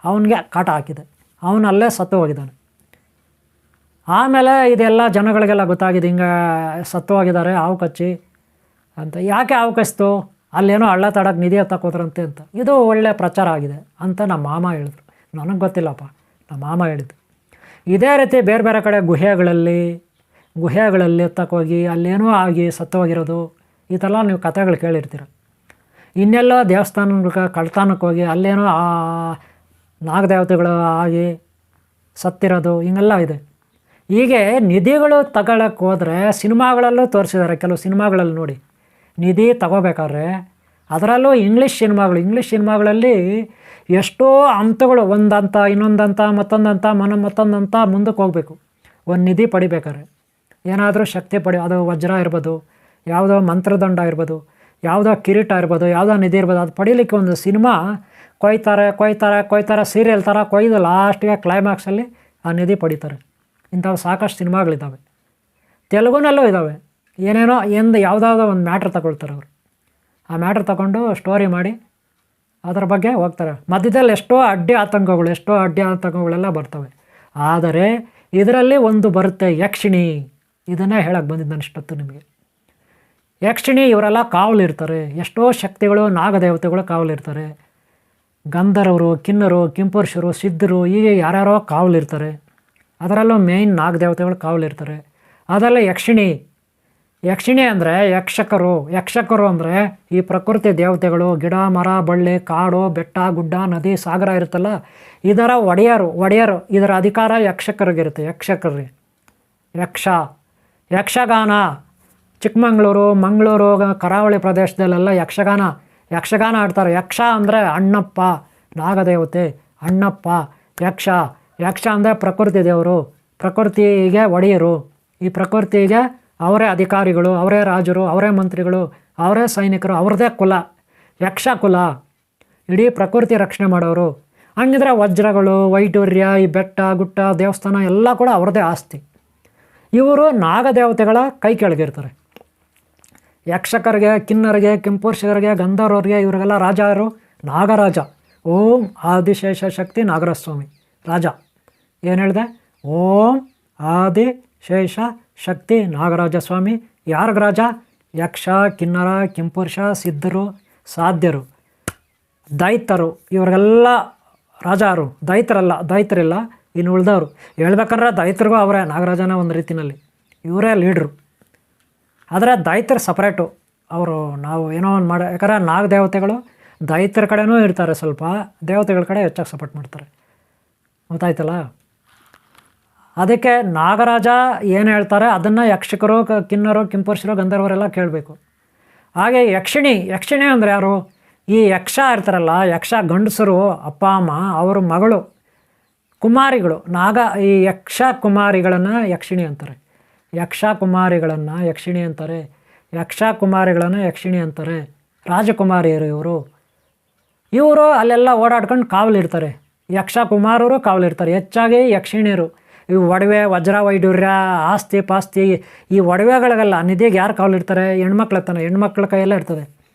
ಅವನಿಗೆ ಕಾಟ ಹಾಕಿದೆ, ಅವನಲ್ಲೇ ಸತ್ತು ಹೋಗಿದ್ದಾನೆ. ಆಮೇಲೆ ಇದೆಲ್ಲ ಜನಗಳಿಗೆಲ್ಲ ಗೊತ್ತಾಗಿದೆ, ಹಿಂಗೆ ಸತ್ತು ಹೋಗಿದ್ದಾರೆ ಹಾವು ಕಚ್ಚಿ ಅಂತ. ಯಾಕೆ ಹಾವು ಕಚ್ಚಿತು, ಅಲ್ಲೇನೋ ಹಳ್ಳ ತಡಕ್ಕೆ ನಿಧಿ ಹತ್ತಕ್ಕೆ ಹೋದ್ರಂತೆ ಅಂತ. ಇದು ಒಳ್ಳೆ ಪ್ರಚಾರ ಆಗಿದೆ ಅಂತ ನಮ್ಮ ಮಾಮ ಹೇಳಿದ್ರು. ನನಗೆ ಗೊತ್ತಿಲ್ಲಪ್ಪ, ನಮ್ಮ ಮಾಮ ಹೇಳಿದ್ದು. ಇದೇ ರೀತಿ ಬೇರೆ ಬೇರೆ ಕಡೆ ಗುಹೆಗಳಲ್ಲಿ ಎತ್ತಕ್ಕೆ ಹೋಗಿ ಅಲ್ಲೇನೋ ಆಗಿ ಸತ್ತು ಹೋಗಿರೋದು, ಈ ಥರ ನೀವು ಕಥೆಗಳು ಕೇಳಿರ್ತೀರ. ಇನ್ನೆಲ್ಲೋ ದೇವಸ್ಥಾನಕ್ಕೆ ಕಳ್ತನಕ್ಕೆ ಹೋಗಿ ಅಲ್ಲೇನೋ ಆ ನಾಗದೇವತೆಗಳು ಆಗಿ ಸತ್ತಿರೋದು, ಹಿಂಗೆಲ್ಲ ಇದೆ. ಹೀಗೆ ನಿಧಿಗಳು ತಗೊಳ್ಳೋಕ್ಕೆ ಹೋದರೆ ಸಿನಿಮಾಗಳಲ್ಲೂ ತೋರಿಸಿದ್ದಾರೆ. ಕೆಲವು ಸಿನಿಮಾಗಳಲ್ಲಿ ನೋಡಿ, ನಿಧಿ ತಗೋಬೇಕಾದ್ರೆ, ಅದರಲ್ಲೂ ಇಂಗ್ಲೀಷ್ ಸಿನಿಮಾಗಳಲ್ಲಿ ಎಷ್ಟೋ ಹಂತಗಳು, ಒಂದು ಹಂತ, ಇನ್ನೊಂದು ಹಂತ, ಮತ್ತೊಂದು ಹಂತ ಮುಂದಕ್ಕೆ ಹೋಗಬೇಕು. ಒಂದು ನಿಧಿ ಪಡಿಬೇಕಾದ್ರೆ ಏನಾದರೂ ಶಕ್ತಿ ಅದು ವಜ್ರ ಇರ್ಬೋದು, ಯಾವುದೋ ಮಂತ್ರದಂಡ ಇರ್ಬೋದು, ಯಾವುದೋ ಕಿರೀಟ ಇರ್ಬೋದು, ಯಾವುದೋ ನಿಧಿ ಇರ್ಬೋದು. ಅದು ಪಡೀಲಿಕ್ಕೆ ಒಂದು ಸಿನಿಮಾ ಕೊಯ್ತಾರೆ, ಸೀರಿಯಲ್ ಥರ ಕೊಯ್ದು ಲಾಸ್ಟಿಗೆ ಕ್ಲೈಮ್ಯಾಕ್ಸಲ್ಲಿ ಆ ನಿಧಿ ಪಡಿತಾರೆ. ಇಂಥವು ಸಾಕಷ್ಟು ಸಿನಿಮಾಗಳಿದ್ದಾವೆ, ತೆಲುಗುನಲ್ಲೂ ಇದ್ದಾವೆ. ಏನೇನೋ ಯಾವುದಾವುದೋ ಒಂದು ಮ್ಯಾಟ್ರ್ ತಗೊಳ್ತಾರೆ ಅವರು. ಆ ಮ್ಯಾಟ್ರ್ ತಗೊಂಡು ಸ್ಟೋರಿ ಮಾಡಿ ಅದರ ಬಗ್ಗೆ ಹೋಗ್ತಾರೆ. ಮಧ್ಯದಲ್ಲಿ ಎಷ್ಟೋ ಅಡ್ಡಿ ಆತಂಕಗಳೆಲ್ಲ ಬರ್ತವೆ. ಆದರೆ ಇದರಲ್ಲಿ ಒಂದು ಬರುತ್ತೆ, ಯಕ್ಷಿಣಿ. ಇದನ್ನೇ ಹೇಳಕ್ಕೆ ಬಂದಿದ್ದು ನಾನು ಇಷ್ಟೊತ್ತು ನಿಮಗೆ. ಯಕ್ಷಿಣಿ ಇವರೆಲ್ಲ ಕಾವಲಿರ್ತಾರೆ. ಎಷ್ಟೋ ಶಕ್ತಿಗಳು, ನಾಗದೇವತೆಗಳು ಕಾವಲಿರ್ತಾರೆ. ಗಂಧರ್ವರು, ಕಿನ್ನರು, ಕಿಂಪುರುಷರು, ಸಿದ್ಧರು, ಹೀಗೆ ಯಾರ್ಯಾರೋ ಕಾವಲಿರ್ತಾರೆ. ಅದರಲ್ಲೂ ಮೇಯ್ನ್ ನಾಗದೇವತೆಗಳು ಕಾವಲಿರ್ತಾರೆ. ಅದರಲ್ಲೇ ಯಕ್ಷಿಣಿ ಅಂದರೆ ಯಕ್ಷಕರು ಅಂದರೆ ಈ ಪ್ರಕೃತಿ ದೇವತೆಗಳು, ಗಿಡ, ಮರ, ಬಳ್ಳಿ, ಕಾಡು, ಬೆಟ್ಟ, ಗುಡ್ಡ, ನದಿ, ಸಾಗರ ಇರುತ್ತಲ್ಲ, ಇದರ ಒಡೆಯರು, ಇದರ ಅಧಿಕಾರ ಯಕ್ಷಕರಿಗಿರುತ್ತೆ. ಯಕ್ಷಗಾನ ಚಿಕ್ಕಮಗಳೂರು, ಮಂಗಳೂರು, ಕರಾವಳಿ ಪ್ರದೇಶದಲ್ಲೆಲ್ಲ ಯಕ್ಷಗಾನ ಆಡ್ತಾರೆ. ಯಕ್ಷ ಅಂದರೆ ಅಣ್ಣಪ್ಪ, ನಾಗದೇವತೆ, ಅಣ್ಣಪ್ಪ, ಯಕ್ಷ ಅಂದರೆ ಪ್ರಕೃತಿ ದೇವರು, ಪ್ರಕೃತಿಗೆ ಒಡೆಯರು. ಈ ಪ್ರಕೃತಿಗೆ ಅವರೇ ಅಧಿಕಾರಿಗಳು, ಅವರೇ ರಾಜರು, ಅವರೇ ಮಂತ್ರಿಗಳು, ಅವರೇ ಸೈನಿಕರು, ಅವ್ರದ್ದೇ ಕುಲ, ಯಕ್ಷ ಕುಲ. ಇಡೀ ಪ್ರಕೃತಿ ರಕ್ಷಣೆ ಮಾಡೋರು. ಹಂಗಿದ್ರೆ ವಜ್ರಗಳು, ವೈಡೂರ್ಯ, ಈ ಬೆಟ್ಟ, ಗುಟ್ಟ, ದೇವಸ್ಥಾನ ಎಲ್ಲ ಕೂಡ ಅವ್ರದ್ದೇ ಆಸ್ತಿ. ಇವರು ನಾಗದೇವತೆಗಳ ಕೈ ಕೆಳಗಿರ್ತಾರೆ. ಯಕ್ಷಕರಿಗೆ, ಕಿನ್ನರಿಗೆ, ಕಿಂಪುರುಷರಿಗೆ, ಗಂಧರ್ವರಿಗೆ, ಇವರಿಗೆಲ್ಲ ರಾಜ ಯಾರು? ನಾಗರಾಜ. ಓಂ ಆದಿಶೇಷ ಶಕ್ತಿ ನಾಗರಸ್ವಾಮಿ ರಾಜ. ಏನು ಹೇಳಿದೆ? ಓಂ ಆದಿಶೇಷ ಶಕ್ತಿ ನಾಗರಾಜ ಸ್ವಾಮಿ. ಯಾರಿಗೆ ರಾಜ? ಯಕ್ಷ, ಕಿನ್ನರ, ಕಿಂಪುರುಷ, ಸಿದ್ಧರು, ಸಾಧ್ಯರು, ದೈತ್ಯರು, ಇವರಿಗೆಲ್ಲ ರಾಜರು. ದೈತ್ಯರಿಲ್ಲ, ಇನ್ನು ಉಳಿದವರು ಹೇಳ್ಬೇಕಂದ್ರೆ ದೈತ್ಯರಿಗೂ ಅವರೇ ನಾಗರಾಜನ ಒಂದು ರೀತಿಯಲ್ಲಿ ಇವರೇ ಲೀಡ್ರು. ಆದರೆ ದೈತ್ಯರು ಸಪ್ರೇಟು. ಅವರು ನಾವು ಏನೋ ಒಂದು ಯಾಕಂದ್ರೆ ನಾಗ ದೇವತೆಗಳು ದೈತ್ಯರ ಕಡೆನೂ ಇರ್ತಾರೆ, ಸ್ವಲ್ಪ ದೇವತೆಗಳ ಕಡೆ ಹೆಚ್ಚಾಗಿ ಸಪೋರ್ಟ್ ಮಾಡ್ತಾರೆ. ಗೊತ್ತಾಯ್ತಲ್ಲ? ಅದಕ್ಕೆ ನಾಗರಾಜ ಏನು ಹೇಳ್ತಾರೆ ಅದನ್ನು ಯಕ್ಷಕರು, ಕಿನ್ನರು, ಕಿಂಪುರುಷರು, ಗಂಧರ್ವರೆಲ್ಲ ಕೇಳಬೇಕು. ಹಾಗೆ ಯಕ್ಷಿಣಿ ಅಂದರೆ ಯಾರು? ಈ ಯಕ್ಷ ಇರ್ತಾರಲ್ಲ, ಯಕ್ಷ ಗಂಡಸರು ಅಪ್ಪ ಅಮ್ಮ, ಅವ್ರ ಮಗಳು ಕುಮಾರಿಗಳು. ಈ ಯಕ್ಷ ಕುಮಾರಿಗಳನ್ನು ಯಕ್ಷಿಣಿ ಅಂತಾರೆ. ಕುಮಾರಿಗಳನ್ನು ಯಕ್ಷಿಣಿ ಅಂತಾರೆ. ರಾಜಕುಮಾರಿಯರು ಇವರು ಅಲ್ಲೆಲ್ಲ ಓಡಾಡ್ಕೊಂಡು ಕಾವಲಿರ್ತಾರೆ. ಯಕ್ಷ ಕುಮಾರರು ಕಾವಲಿರ್ತಾರೆ. ಹೆಚ್ಚಾಗಿ ಯಕ್ಷಿಣಿಯರು. ಇವು ಒಡವೆ, ವಜ್ರ ವೈಡೂರ್ಯ, ಆಸ್ತಿ ಪಾಸ್ತಿ, ಈ ಒಡವೆಗಳಿಗೆಲ್ಲ ನಿಧಿಗೆ ಯಾರು ಕಾವಲಿರ್ತಾರೆ? ಹೆಣ್ಮಕ್ಳ ಕೈಯಲ್ಲೇ ಇರ್ತದೆ.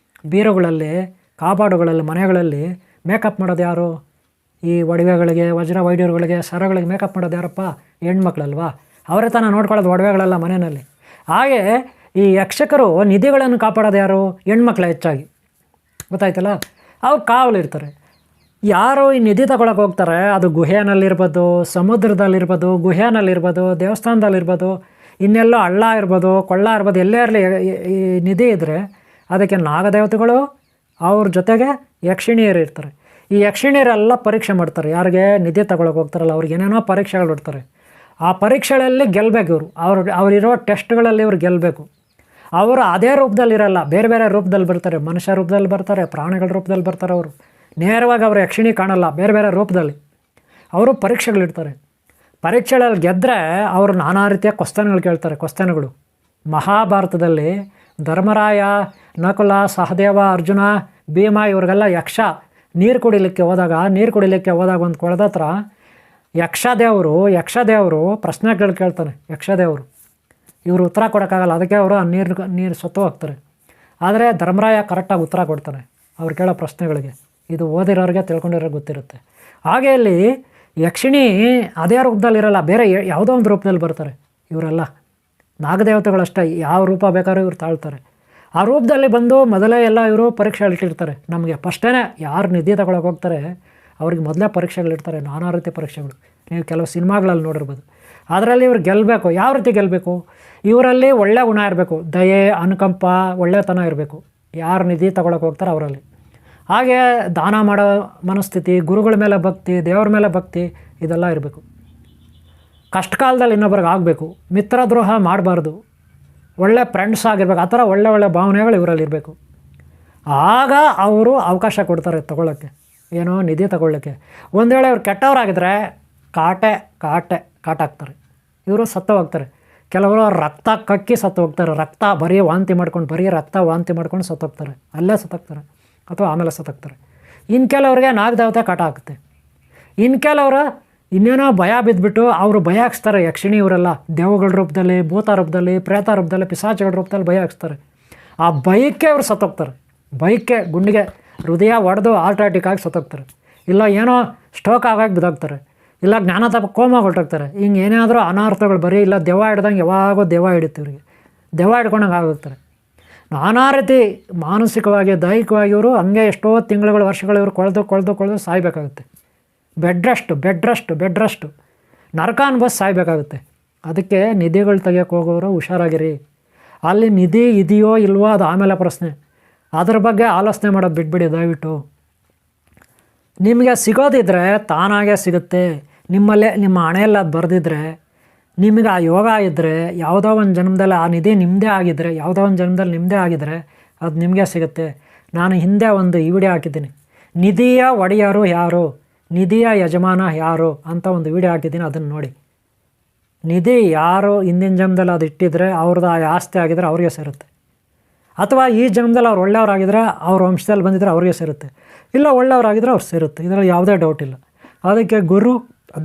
ಬೀರುಗಳಲ್ಲಿ, ಕಾಪಾಡುಗಳಲ್ಲಿ, ಮನೆಗಳಲ್ಲಿ ಮೇಕಪ್ ಮಾಡೋದು ಯಾರು? ಈ ಒಡವೆಗಳಿಗೆ, ವಜ್ರ ವೈಡೂರ್ಯಗಳಿಗೆ, ಸರಗಳಿಗೆ ಮೇಕಪ್ ಮಾಡೋದು ಯಾರಪ್ಪ? ಹೆಣ್ಮಕ್ಳಲ್ವಾ? ಅವರೇ ತಾನೇ ನೋಡ್ಕೊಳ್ಳೋದು ಒಡವೆಗಳೆಲ್ಲ ಮನೆಯಲ್ಲಿ. ಹಾಗೆ ಈ ಯಕ್ಷಕರು ನಿಧಿಗಳನ್ನು ಕಾಪಾಡೋದು ಯಾರು? ಹೆಣ್ಮಕ್ಳು ಹೆಚ್ಚಾಗಿ. ಗೊತ್ತಾಯ್ತಲ್ಲ? ಅವ್ರು ಕಾವಲಿರ್ತಾರೆ. ಯಾರು ಈ ನಿಧಿ ತಗೊಳಕ್ಕೆ ಹೋಗ್ತಾರೆ, ಅದು ಗುಹೆನಲ್ಲಿರ್ಬೋದು, ಸಮುದ್ರದಲ್ಲಿರ್ಬೋದು, ದೇವಸ್ಥಾನದಲ್ಲಿರ್ಬೋದು, ಇನ್ನೆಲ್ಲೋ ಹಳ್ಳ ಇರ್ಬೋದು, ಕೊಳ್ಳ ಇರ್ಬೋದು, ಎಲ್ಲೇ ಇರಲಿ ಈ ನಿಧಿ ಇದ್ದರೆ ಅದಕ್ಕೆ ನಾಗದೇವತೆಗಳು ಅವ್ರ ಜೊತೆಗೆ ಯಕ್ಷಿಣಿಯರು ಇರ್ತಾರೆ. ಈ ಯಕ್ಷಿಣಿಯರೆಲ್ಲ ಪರೀಕ್ಷೆ ಮಾಡ್ತಾರೆ. ಯಾರಿಗೆ ನಿಧಿ ತಗೊಳಕ್ಕೆ ಹೋಗ್ತಾರಲ್ಲ ಅವ್ರಿಗೆ ಏನೇನೋ ಪರೀಕ್ಷೆಗಳು ಇಡ್ತಾರೆ. ಆ ಪರೀಕ್ಷೆಗಳಲ್ಲಿ ಗೆಲ್ಲಬೇಕು ಇವರು. ಅವರಿರೋ ಟೆಸ್ಟ್ಗಳಲ್ಲಿ ಇವ್ರು ಗೆಲ್ಲಬೇಕು. ಅವರು ಅದೇ ರೂಪದಲ್ಲಿರಲ್ಲ, ಬೇರೆ ಬೇರೆ ರೂಪದಲ್ಲಿ ಬರ್ತಾರೆ. ಮನುಷ್ಯ ರೂಪದಲ್ಲಿ ಬರ್ತಾರೆ, ಪ್ರಾಣಿಗಳ ರೂಪದಲ್ಲಿ ಬರ್ತಾರೆ. ಅವರು ನೇರವಾಗಿ ಅವರು ಯಕ್ಷಿಣಿ ಕಾಣಲ್ಲ, ಬೇರೆ ಬೇರೆ ರೂಪದಲ್ಲಿ ಅವರು ಪರೀಕ್ಷೆಗಳಿಡ್ತಾರೆ. ಪರೀಕ್ಷೆಗಳಲ್ಲಿ ಗೆದ್ದರೆ ಅವರು ನಾನಾ ರೀತಿಯ ಕ್ವಶ್ಚನ್ಗಳು ಕೇಳ್ತಾರೆ. ಕ್ವಶ್ಚನ್ಗಳು ಮಹಾಭಾರತದಲ್ಲಿ ಧರ್ಮರಾಯ, ನಕುಲ, ಸಹದೇವ, ಅರ್ಜುನ, ಭೀಮ ಇವ್ರಿಗೆಲ್ಲ ಯಕ್ಷ ನೀರು ಕುಡಿಲಿಕ್ಕೆ ಹೋದಾಗ ಒಂದು ಕೊಳದ ಹತ್ರ ಯಕ್ಷದೇವರು ಪ್ರಶ್ನೆಗಳು ಕೇಳ್ತಾನೆ. ಯಕ್ಷದೇವರು ಇವರು ಉತ್ತರ ಕೊಡೋಕ್ಕಾಗಲ್ಲ, ಅದಕ್ಕೆ ಅವರು ನೀರು ಸತ್ತು ಹೋಗ್ತಾರೆ. ಆದರೆ ಧರ್ಮರಾಯ ಕರೆಕ್ಟಾಗಿ ಉತ್ತರ ಕೊಡ್ತಾನೆ ಅವ್ರು ಕೇಳೋ ಪ್ರಶ್ನೆಗಳಿಗೆ. ಇದು ಓದಿರೋರಿಗೆ ತಿಳ್ಕೊಂಡಿರೋರಿಗೆ ಗೊತ್ತಿರುತ್ತೆ. ಹಾಗೆ ಇಲ್ಲಿ ಯಕ್ಷಿಣಿ ಅದೇ ರೂಪದಲ್ಲಿರಲ್ಲ, ಬೇರೆ ಯಾವುದೋ ಒಂದು ರೂಪದಲ್ಲಿ ಬರ್ತಾರೆ. ಇವರೆಲ್ಲ ನಾಗದೇವತೆಗಳಷ್ಟೇ, ಯಾವ ರೂಪ ಬೇಕಾದ್ರೂ ಇವ್ರು ತಾಳ್ತಾರೆ. ಆ ರೂಪದಲ್ಲಿ ಬಂದು ಮೊದಲೇ ಎಲ್ಲ ಇವರು ಪರೀಕ್ಷೆಗಳಿಟ್ಟಿರ್ತಾರೆ. ನಮಗೆ ಫಸ್ಟೇ ಯಾರು ನಿಧಿ ತಗೊಳಕ್ಕೆ ಹೋಗ್ತಾರೆ ಅವ್ರಿಗೆ ಮೊದಲೇ ಪರೀಕ್ಷೆಗಳಿರ್ತಾರೆ, ನಾನಾ ರೀತಿ ಪರೀಕ್ಷೆಗಳು. ನೀವು ಕೆಲವು ಸಿನಿಮಾಗಳಲ್ಲಿ ನೋಡಿರ್ಬೋದು. ಅದರಲ್ಲಿ ಇವ್ರು ಗೆಲ್ಲಬೇಕು. ಯಾವ ರೀತಿ ಗೆಲ್ಲಬೇಕು? ಇವರಲ್ಲಿ ಒಳ್ಳೆ ಗುಣ ಇರಬೇಕು, ದಯೆ, ಅನುಕಂಪ, ಒಳ್ಳೆತನ ಇರಬೇಕು. ಯಾರು ನಿಧಿ ತಗೊಳಕ್ಕೆ ಹೋಗ್ತಾರೆ ಅವರಲ್ಲಿ. ಹಾಗೆ ದಾನ ಮಾಡೋ ಮನಸ್ಥಿತಿ, ಗುರುಗಳ ಮೇಲೆ ಭಕ್ತಿ, ದೇವ್ರ ಮೇಲೆ ಭಕ್ತಿ, ಇದೆಲ್ಲ ಇರಬೇಕು. ಕಷ್ಟ ಕಾಲದಲ್ಲಿ ಇನ್ನೊಬ್ರಿಗೆ ಆಗಬೇಕು, ಮಿತ್ರದ್ರೋಹ ಮಾಡಬಾರ್ದು, ಒಳ್ಳೆ ಫ್ರೆಂಡ್ಸ್ ಆಗಿರ್ಬೇಕು. ಆ ಥರ ಒಳ್ಳೆ ಭಾವನೆಗಳು ಇವರಲ್ಲಿರಬೇಕು. ಆಗ ಅವರು ಅವಕಾಶ ಕೊಡ್ತಾರೆ ತಗೊಳ್ಳೋಕ್ಕೆ, ಏನೋ ನಿಧಿ ತಗೊಳ್ಳೋಕ್ಕೆ. ಒಂದು ವೇಳೆ ಇವ್ರು ಕೆಟ್ಟವರಾಗಿದ್ದರೆ ಕಾಟ ಹಾಕ್ತಾರೆ. ಇವರು ಸತ್ತು ಹೋಗ್ತಾರೆ. ಕೆಲವರು ರಕ್ತ ಕಕ್ಕಿ ಸತ್ತು ಹೋಗ್ತಾರೆ. ಬರೀ ರಕ್ತ ವಾಂತಿ ಮಾಡ್ಕೊಂಡು ಸತ್ತೋಗ್ತಾರೆ. ಅಲ್ಲೇ ಸತ್ತೋಗ್ತಾರೆ ಅಥವಾ ಆಮೇಲೆ ಸತ್ತೋಗ್ತಾರೆ. ಇನ್ನು ಕೆಲವ್ರಿಗೆ ನಾಗದೇವತೆ ಕಾಟ ಹಾಕುತ್ತೆ. ಇನ್ನು ಕೆಲವರು ಇನ್ನೇನೋ ಭಯ ಬಿದ್ದುಬಿಟ್ಟು ಅವರು ಭಯ ಹಾಕ್ಸ್ತಾರೆ. ಯಕ್ಷಿಣಿ ಇವರೆಲ್ಲ ದೇವಗಳ ರೂಪದಲ್ಲಿ, ಭೂತ ರೂಪದಲ್ಲಿ, ಪ್ರೇತ ರೂಪದಲ್ಲಿ, ಪಿಶಾಚಿಗಳ ರೂಪದಲ್ಲಿ ಭಯ ಹಾಕ್ಸ್ತಾರೆ. ಆ ಭಯಕ್ಕೆ ಅವರು ಸತ್ತೋಗ್ತಾರೆ. ಭಯಕ್ಕೆ ಗುಂಡಿಗೆ ಹೃದಯ ಒಡೆದು ಹಾರ್ಟ್ ಅಟ್ಯಾಕ್ ಆಗಿ ಸತ್ತೋಗ್ತಾರೆ. ಇಲ್ಲ ಏನೋ ಸ್ಟ್ರೋಕ್ ಆಗಾಗಿ ಬಿದ್ದೋಗ್ತಾರೆ. ಇಲ್ಲ ಜ್ಞಾನತಾಪ ಕೋಮ ಹೊರಟೋಗ್ತಾರೆ. ಹಿಂಗೆ ಏನಾದರೂ ಅನಾರ್ಥಗಳು ಬರೀ ಇಲ್ಲ ದೆವ್ವ ಹಿಡ್ದಂಗೆ ಯಾವಾಗೋ ದೆವ್ವ ಹಿಡಿತು ಇವ್ರಿಗೆ. ದೆವ್ವ ಹಿಡ್ಕೊಂಡಂಗೆ ಆಗೋಗ್ತಾರೆ. ನಾನಾ ರೀತಿ ಮಾನಸಿಕವಾಗಿ, ದೈಹಿಕವಾಗಿ ಇವರು ಹಂಗೆ ಎಷ್ಟೋ ತಿಂಗಳುಗಳು, ವರ್ಷಗಳು ಇವರು ಕೊಳೆದು ಸಾಯಬೇಕಾಗುತ್ತೆ. ಬೆಡ್ ರೆಸ್ಟ್ ನರಕ ಅನ್ಭವಿಸಿ ಸಾಯಬೇಕಾಗುತ್ತೆ. ಅದಕ್ಕೆ ನಿಧಿಗಳು ತೆಗಿಯೋಕ್ಕೆ ಹೋಗೋರು ಹುಷಾರಾಗಿರಿ. ಅಲ್ಲಿ ನಿಧಿ ಇದೆಯೋ ಇಲ್ವೋ ಅದು ಆಮೇಲೆ ಪ್ರಶ್ನೆ. ಅದ್ರ ಬಗ್ಗೆ ಆಲೋಚನೆ ಮಾಡೋದು ಬಿಟ್ಬಿಡಿ ದಯವಿಟ್ಟು. ನಿಮಗೆ ಸಿಗೋದಿದ್ರೆ ತಾನಾಗೇ ಸಿಗುತ್ತೆ. ನಿಮ್ಮ ಹಣೆಯಲ್ಲಿ ಅದು ಬರೆದಿದ್ರೆ, ನಿಮಗೆ ಆ ಯೋಗ ಇದ್ದರೆ, ಯಾವುದೋ ಒಂದು ಜನ್ಮದಲ್ಲಿ ಆ ನಿಧಿ ನಿಮ್ಮದೇ ಆಗಿದ್ದರೆ ಅದು ನಿಮಗೆ ಸಿಗುತ್ತೆ. ನಾನು ಹಿಂದೆ ಒಂದು ಈ ವಿಡಿಯೋ ಹಾಕಿದ್ದೀನಿ, ನಿಧಿಯ ಒಡೆಯರು ಯಾರು, ನಿಧಿಯ ಯಜಮಾನ ಯಾರು ಅಂತ ಒಂದು ವಿಡಿಯೋ ಹಾಕಿದ್ದೀನಿ, ಅದನ್ನು ನೋಡಿ. ನಿಧಿ ಯಾರು ಹಿಂದಿನ ಜನ್ಮದಲ್ಲಿ ಅದು ಇಟ್ಟಿದ್ರೆ ಅವ್ರದ್ದು ಆ ಆಸ್ತಿ ಆಗಿದ್ರೆ ಅವ್ರಿಗೆ ಸೇರುತ್ತೆ. ಅಥವಾ ಈ ಜನ್ಮದಲ್ಲಿ ಅವ್ರು ಒಳ್ಳೆಯವರಾಗಿದ್ದರೆ ಅವ್ರ ವಂಶದಲ್ಲಿ ಬಂದಿದ್ದರೆ ಅವ್ರಿಗೆ ಸೇರುತ್ತೆ. ಇಲ್ಲ ಒಳ್ಳೆಯವರಾಗಿದ್ದರೆ ಅವ್ರು ಸೇರುತ್ತೆ. ಇದರಲ್ಲಿ ಯಾವುದೇ ಡೌಟ್ ಇಲ್ಲ. ಅದಕ್ಕೆ ಗುರು,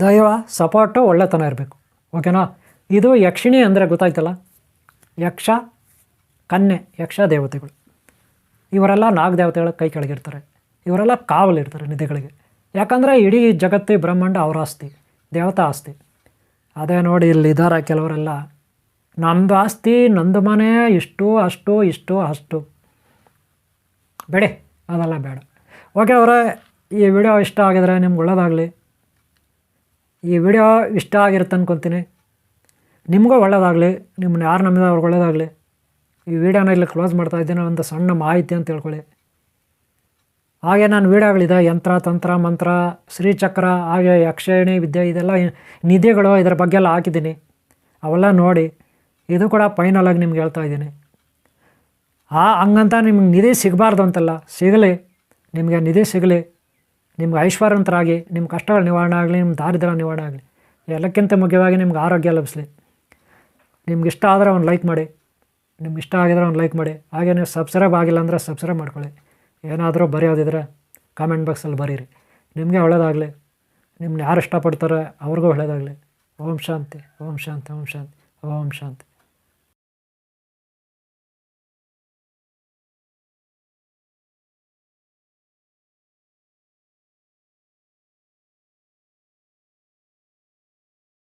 ದೈವ, ಸಪೋರ್ಟು, ಒಳ್ಳೆತನ ಇರಬೇಕು. ಓಕೆನಾ? ಇದು ಯಕ್ಷಿಣಿ ಅಂದರೆ ಗೊತ್ತಾಯ್ತಲ್ಲ. ಯಕ್ಷ, ಕನ್ಯೆ, ಯಕ್ಷ ದೇವತೆಗಳು ಇವರೆಲ್ಲ ನಾಗದೇವತೆಗಳ ಕೈ ಕೆಳಗಿರ್ತಾರೆ. ಇವರೆಲ್ಲ ಕಾವಲಿರ್ತಾರೆ ನಿಧಿಗಳಿಗೆ. ಯಾಕಂದರೆ ಇಡೀ ಜಗತ್ತು ಬ್ರಹ್ಮಾಂಡ ಅವರ ಆಸ್ತಿ, ದೇವತಾ ಆಸ್ತಿ. ಅದೇ ನೋಡಿ ಇಲ್ಲಿ ಇದ್ದಾರೆ ಕೆಲವರೆಲ್ಲ ನಮ್ಮದು ಆಸ್ತಿ ನಂದು ಮನೆ ಇಷ್ಟು ಅಷ್ಟು ಬೇಡಿ, ಅದೆಲ್ಲ ಬೇಡ. ಓಕೆ ಅವರೇ, ಈ ವಿಡಿಯೋ ಇಷ್ಟ ಆಗಿದ್ರೆ ನಿಮ್ಗೆ ಒಳ್ಳೆಯದಾಗಲಿ. ಈ ವಿಡಿಯೋ ಇಷ್ಟ ಆಗಿರುತ್ತೆ ಅಂದ್ಕೊತೀನಿ. ನಿಮಗೂ ಒಳ್ಳೆಯದಾಗಲಿ, ನಿಮ್ಮನ್ನ ಯಾರು ನಂಬಿದ ಅವ್ರಿಗೆ ಒಳ್ಳೆಯದಾಗಲಿ. ಈ ವಿಡಿಯೋನ ಇಲ್ಲಿ ಕ್ಲೋಸ್ ಮಾಡ್ತಾಯಿದ್ದೀನಿ. ಒಂದು ಸಣ್ಣ ಮಾಹಿತಿ ಅಂತ ತಿಳ್ಕೊಳ್ಳಿ. ಹಾಗೆ ನಾನು ವಿಡಿಯೋಗಳಿದೆ, ಯಂತ್ರ ತಂತ್ರ ಮಂತ್ರ ಶ್ರೀಚಕ್ರ ಹಾಗೆ ಯಕ್ಷಿಣಿ ವಿದ್ಯೆ ಇದೆಲ್ಲ ನಿಧಿಗಳು ಇದರ ಬಗ್ಗೆ ಎಲ್ಲ ಹಾಕಿದ್ದೀನಿ. ಅವೆಲ್ಲ ನೋಡಿ. ಇದು ಕೂಡ ಫೈನಲಾಗಿ ನಿಮ್ಗೆ ಹೇಳ್ತಾ ಇದ್ದೀನಿ. ಹಂಗಂತ ನಿಮ್ಗೆ ನಿಧಿ ಸಿಗಬಾರ್ದು ಅಂತಲ್ಲ, ಸಿಗಲಿ, ನಿಮಗೆ ನಿಧಿ ಸಿಗಲಿ, ನಿಮ್ಗೆ ಐಶ್ವರ್ಯವಂತರಾಗಿ, ನಿಮ್ಮ ಕಷ್ಟಗಳು ನಿವಾರಣೆ ಆಗಲಿ, ನಿಮ್ಮ ದಾರಿದ್ರ್ಯ ನಿವಾರಣೆ ಆಗಲಿ, ಎಲ್ಲಕ್ಕಿಂತ ಮುಖ್ಯವಾಗಿ ನಿಮ್ಗೆ ಆರೋಗ್ಯ ಲಭಿಸಲಿ. ನಿಮ್ಗೆ ಇಷ್ಟ ಆದರೆ ಒಂದು ಲೈಕ್ ಮಾಡಿ, ನಿಮ್ಗೆ ಇಷ್ಟ ಆಗಿದ್ರೆ ಒಂದು ಲೈಕ್ ಮಾಡಿ. ಹಾಗೆ ನೀವು ಸಬ್ಸ್ಕ್ರೈಬ್ ಆಗಿಲ್ಲ ಅಂದರೆ ಸಬ್ಸ್ಕ್ರೈಬ್ ಮಾಡ್ಕೊಳ್ಳಿ. ಏನಾದರೂ ಬರೆಯೋದಿದ್ರೆ ಕಾಮೆಂಟ್ ಬಾಕ್ಸಲ್ಲಿ ಬರೀರಿ. ನಿಮಗೆ ಒಳ್ಳೆಯದಾಗಲಿ, ನಿಮ್ಮನ್ನ ಯಾರು ಇಷ್ಟಪಡ್ತಾರೆ ಅವ್ರಿಗೂ ಒಳ್ಳೆಯದಾಗಲಿ. ಓಂ ಶಾಂತಿ, ಓಂ ಶಾಂತಿ, ಓಂ ಶಾಂತಿ, ಓಂ ಶಾಂತಿ.